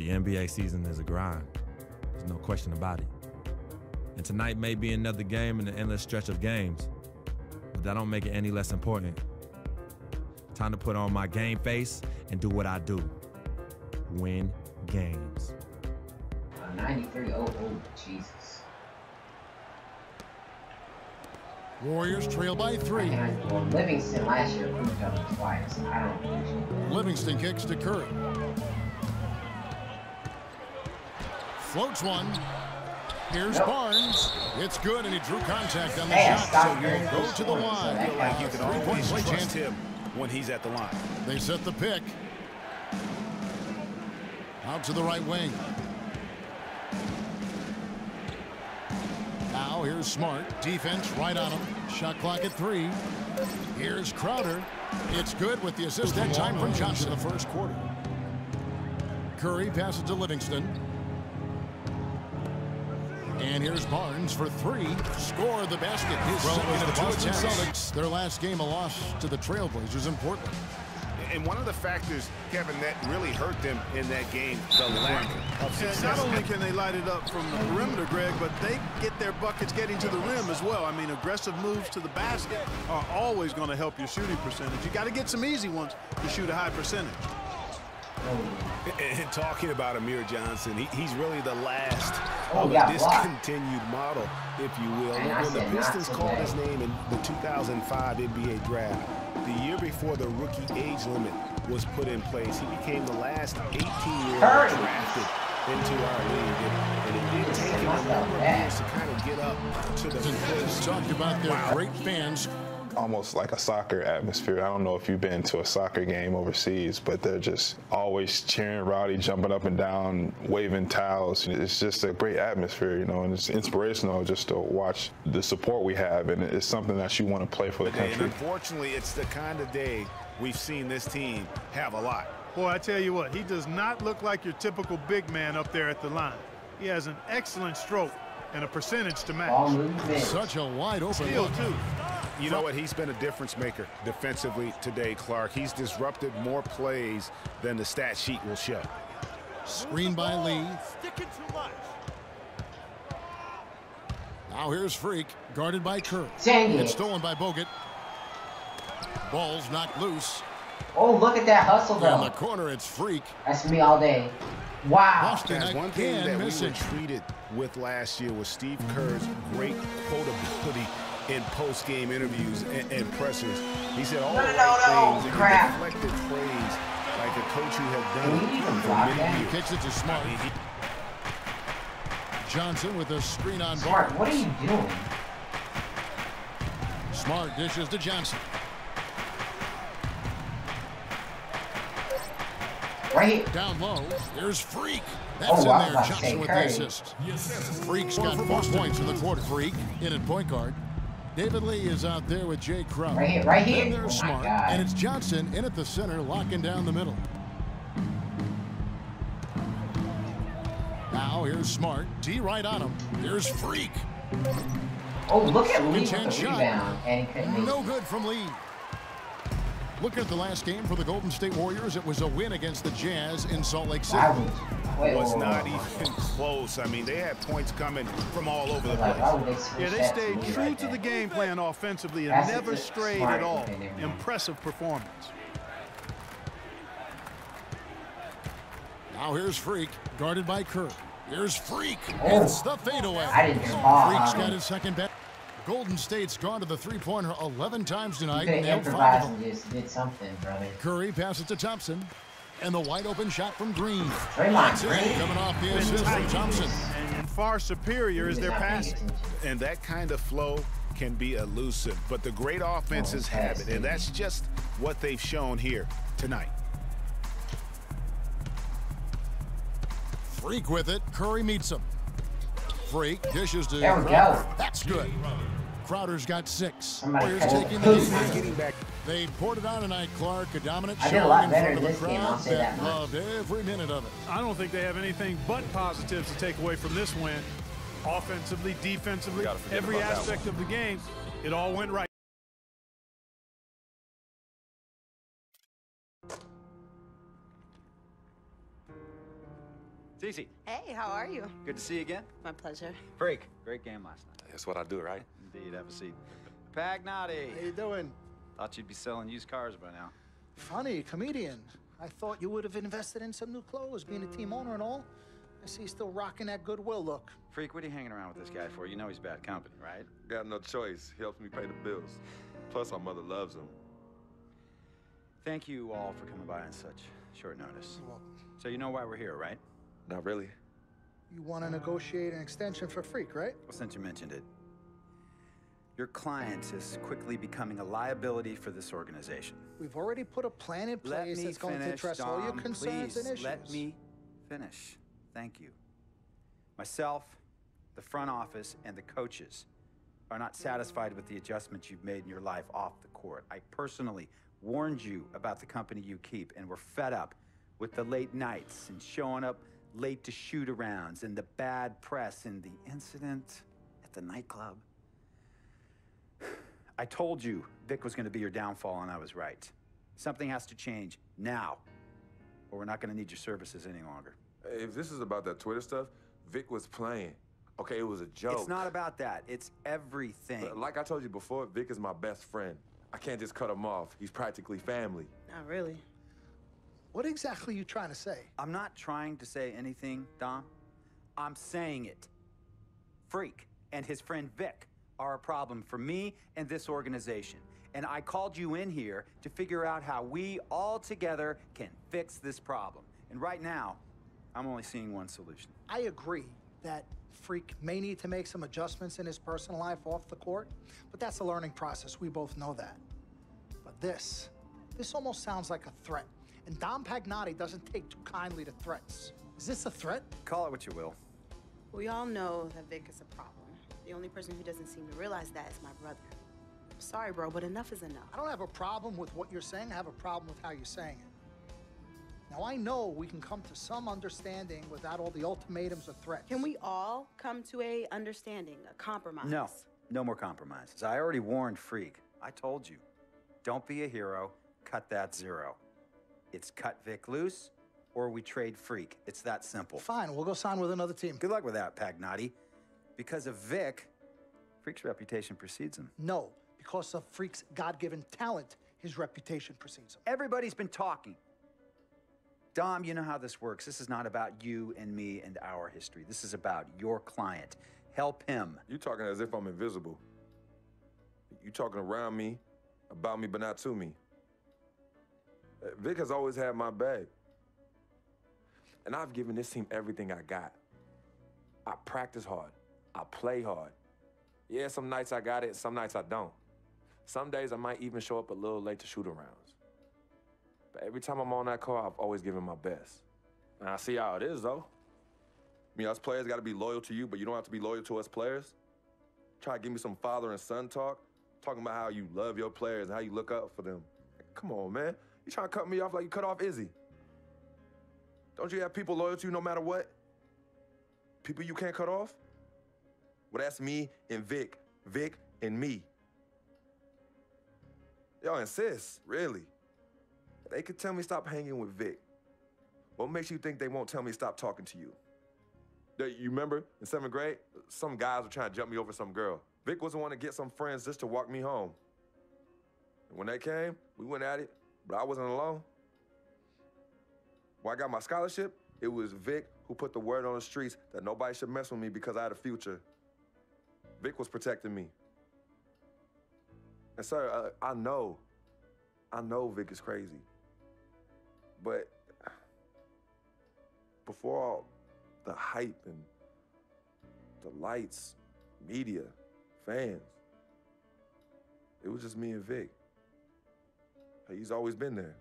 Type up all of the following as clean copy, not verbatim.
The NBA season is a grind. There's no question about it. And tonight may be another game in the endless stretch of games, but that don't make it any less important. Time to put on my game face and do what I do. Win games. 93, oh, Jesus. Warriors trail by 3. Well, Livingston last year proved up twice. I don't appreciate it. Livingston kicks to Curry. Floats one. Here's Barnes. It's good, and he drew contact on the shot, so he'll go to the line. Feel like you can always trust him when he's at the line. They set the pick. Out to the right wing. Now here's Smart. Defense right on him. Shot clock at 3. Here's Crowder. It's good with the assist that time from Johnson in the first quarter. Curry passes to Livingston. And here's Barnes for 3. Score the basket. His second of the Boston Celtics. Their last game, a loss to the Trailblazers in Portland. And one of the factors, Kevin, that really hurt them in that game, the lack of success. Not only can they light it up from the perimeter, Greg, but they get their buckets getting to the rim as well. I mean, aggressive moves to the basket are always going to help your shooting percentage. You got to get some easy ones to shoot a high percentage. And talking about Amir Johnson, he's really the last of a discontinued model, if you will. When the Pistons called his name in the 2005 NBA draft, the year before the rookie age limit was put in place, he became the last 18-year-old drafted into our league. And it did take him a number of years to kind of get up to the first. Talked about their great fans. Almost like a soccer atmosphere. I don't know if you've been to a soccer game overseas, but they're just always cheering, rowdy, jumping up and down, waving towels. It's just a great atmosphere, you know, and it's inspirational just to watch the support we have, and it's something that you want to play for the country. And unfortunately, it's the kind of day we've seen this team have a lot. Boy, I tell you what, he does not look like your typical big man up there at the line. He has an excellent stroke and a percentage to match. Such a wide open steal, too. You know what? He's been a difference maker defensively today, Clark. He's disrupted more plays than the stat sheet will show. Screen by Lee. Now here's Freq, guarded by Curry. It's stolen by Bogut. Ball's knocked loose. Oh, look at that hustle, though. In the corner, it's Freq. That's me all day. Wow. That's one thing that we were treated with last year was Steve Kerr's great quotability in post-game interviews and pressers. He said all the right things and reflected praise like a coach who had done it for many years. Kicks it to Smart. Johnson with a screen on Smart, what are you doing? Smart dishes to Johnson. Right here. Down low. Here's Freq. That's in there. Johnson with the assist. Freq's got 4 points in the quarter. Freq in at point guard. David Lee is out there with Jay Crowder. Right here. Then there's Smart, and it's Johnson in at the center, locking down the middle. Now here's Smart. D right on him. Here's Freq. Oh, look at Lee with the rebound. And he couldn't make it. No good from Lee. Look at the last game for the Golden State Warriors. It was a win against the Jazz in Salt Lake City. Was not even close. I mean, they had points coming from all over the place. Yeah, they stayed true to the game plan offensively and never strayed at all. Impressive performance. Now here's Freq, guarded by Curry. Here's Freq. It's the fadeaway. Freq's got his second back. Golden State's gone to the three-pointer 11 times tonight. You could have improvised and just did something, brother. Curry passes to Thompson. And the wide-open shot from Green. That's it, coming off the assist from Thompson. And far superior is their passing. And that kind of flow can be elusive, but the great offenses have it, and that's just what they've shown here tonight. Freq with it. Curry meets him. Freq dishes to there we Crowder. Go. That's good. Crowder's got 6. Warriors taking the lead. Getting back. They poured it on tonight, Clark. A dominant showing in front of the crowd that loved every minute of it. I don't think they have anything but positives to take away from this win. Offensively, defensively, every aspect of the game, it all went right. Cece. Hey, how are you? Good to see you again. My pleasure. Freq. Great game last night. That's what I do, right? Indeed. Have a seat. Pagnotti. How you doing? Thought you'd be selling used cars by now. Funny, comedian. I thought you would have invested in some new clothes, being a team owner and all. I see you still rocking that Goodwill look. Freq, what are you hanging around with this guy for? You know he's bad company, right? Got no choice. He helps me pay the bills. Plus, our mother loves him. Thank you all for coming by on such short notice. You're welcome. So you know why we're here, right? Not really. You want to negotiate an extension for Freq, right? Well, since you mentioned it, your client is quickly becoming a liability for this organization. We've already put a plan in place that's going to address all your concerns and issues. Let me finish. Thank you. Myself, the front office, and the coaches are not satisfied with the adjustments you've made in your life off the court. I personally warned you about the company you keep, and we're fed up with the late nights and showing up late to shoot-arounds and the bad press and the incident at the nightclub. I told you Vic was going to be your downfall, and I was right. Something has to change now, or we're not going to need your services any longer. If this is about that Twitter stuff, Vic was playing. Okay, it was a joke. It's not about that. It's everything. Like I told you before, Vic is my best friend. I can't just cut him off. He's practically family. Not really. What exactly are you trying to say? I'm not trying to say anything, Dom. I'm saying it. Freq and his friend Vic are a problem for me and this organization. And I called you in here to figure out how we all together can fix this problem. And right now, I'm only seeing one solution. I agree that Freq may need to make some adjustments in his personal life off the court, but that's a learning process. We both know that. But this almost sounds like a threat. And Dom Pagnotti doesn't take too kindly to threats. Is this a threat? Call it what you will. We all know that Vic is a problem. The only person who doesn't seem to realize that is my brother. I'm sorry, bro, but enough is enough. I don't have a problem with what you're saying. I have a problem with how you're saying it. Now, I know we can come to some understanding without all the ultimatums or threats. Can we all come to a understanding, a compromise? No, no more compromises. I already warned Freq. I told you. Don't be a hero. Cut that zero. It's cut Vic loose, or we trade Freq. It's that simple. Fine, we'll go sign with another team. Good luck with that, Pagnotti. Because of Vic, Freq's reputation precedes him. No, because of Freq's God-given talent, his reputation precedes him. Everybody's been talking. Dom, you know how this works. This is not about you and me and our history. This is about your client. Help him. You talking as if I'm invisible. You talking around me, about me, but not to me. Vic has always had my back. And I've given this team everything I got. I practice hard. I play hard. Yeah, some nights I got it, some nights I don't. Some days I might even show up a little late to shoot-arounds. But every time I'm on that court, I've always given my best. And I see how it is, though. I mean, us players got to be loyal to you, but you don't have to be loyal to us players. Try to give me some father and son talk, talking about how you love your players and how you look up for them. Come on, man. You trying to cut me off like you cut off Izzy. Don't you have people loyal to you no matter what? People you can't cut off? Well, that's me and Vic. Vic and me. Y'all insist, really. They could tell me stop hanging with Vic. What makes you think they won't tell me stop talking to you? You remember in 7th grade, some guys were trying to jump me over some girl. Vic was the one to get some friends just to walk me home. And when they came, we went at it, but I wasn't alone. When I got my scholarship, it was Vic who put the word on the streets that nobody should mess with me because I had a future. Vic was protecting me. And sir, I know Vic is crazy. But before all the hype and the lights, media, fans, it was just me and Vic. He's always been there.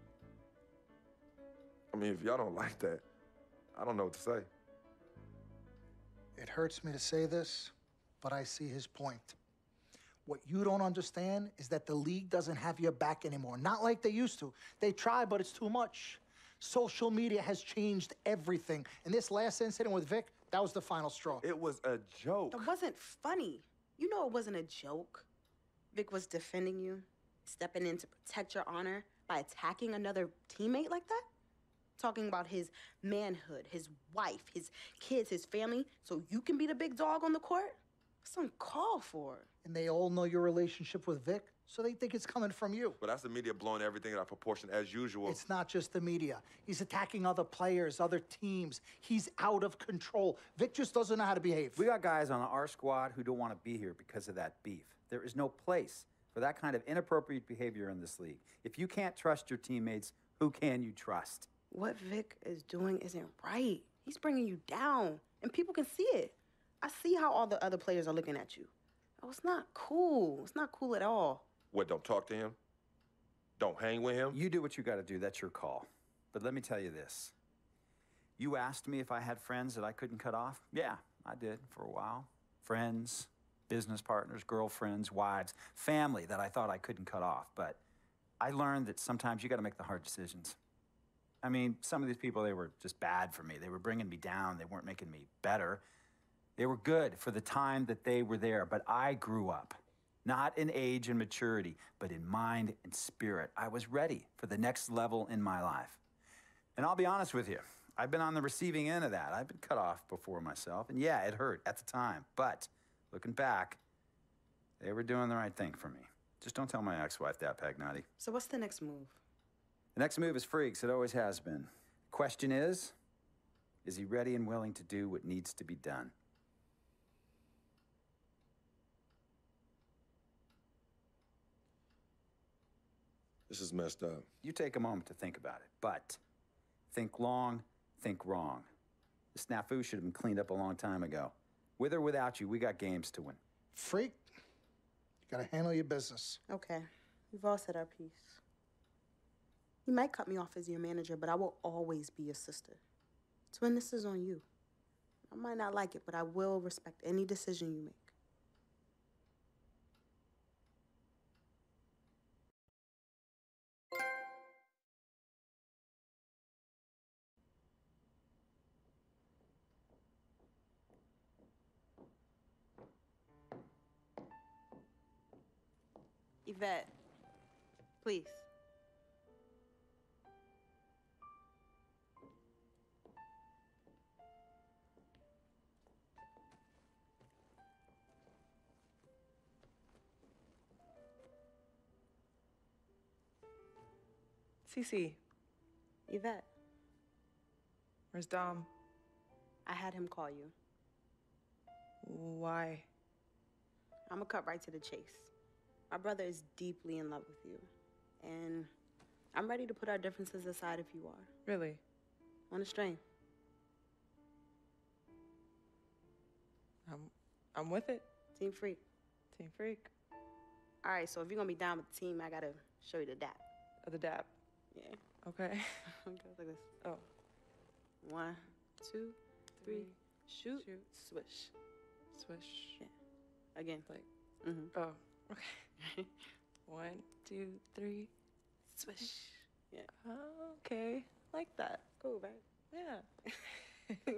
I mean, if y'all don't like that, I don't know what to say. It hurts me to say this, but I see his point. What you don't understand is that the league doesn't have your back anymore. Not like they used to. They try, but it's too much. Social media has changed everything. And this last incident with Vic, that was the final straw. It was a joke. It wasn't funny. You know it wasn't a joke. Vic was defending you, stepping in to protect your honor by attacking another teammate like that. talking about his manhood, his wife, his kids, his family, so you can be the big dog on the court? That's uncalled for. And they all know your relationship with Vic, so they think it's coming from you. But that's the media blowing everything out of proportion as usual. It's not just the media. He's attacking other players, other teams. He's out of control. Vic just doesn't know how to behave. We got guys on our squad who don't want to be here because of that beef. There is no place for that kind of inappropriate behavior in this league. If you can't trust your teammates, who can you trust? What Vic is doing isn't right. He's bringing you down, and people can see it. I see how all the other players are looking at you. Oh, it's not cool. It's not cool at all. What, don't talk to him? Don't hang with him? You do what you got to do. That's your call. But let me tell you this. You asked me if I had friends that I couldn't cut off? Yeah, I did for a while. Friends, business partners, girlfriends, wives, family that I thought I couldn't cut off. But I learned that sometimes you got to make the hard decisions. I mean, some of these people, they were just bad for me. They were bringing me down. They weren't making me better. They were good for the time that they were there, but I grew up. Not in age and maturity, but in mind and spirit. I was ready for the next level in my life. And I'll be honest with you, I've been on the receiving end of that. I've been cut off before myself, and yeah, it hurt at the time. But looking back, they were doing the right thing for me. Just don't tell my ex-wife that, Pagnotti. So what's the next move? The next move is Freq's. It always has been. Question is he ready and willing to do what needs to be done? This is messed up. You take a moment to think about it, but think long, think wrong. The snafu should have been cleaned up a long time ago. With or without you, we got games to win. Freq, you gotta handle your business. Okay, we've all said our piece. You might cut me off as your manager, but I will always be your sister. Twin, this is on you. I might not like it, but I will respect any decision you make. Yvette, please. Cece. Yvette. Where's Dom? I had him call you. Why? I'm gonna cut right to the chase. My brother is deeply in love with you, and I'm ready to put our differences aside if you are. Really? On a string. I'm with it. Team Freq. Team Freq. All right, so if you're gonna be down with the team, I gotta show you the dap. Oh, the dap. Yeah. Okay. Okay, like this. Oh. 1, 2, 3, shoot, Shoot. swish. Swish. Yeah. Again. Like. Mm-hmm. Oh. Okay. 1, 2, 3. Swish. Yeah. Oh, okay. Like that. Cool, right? Yeah.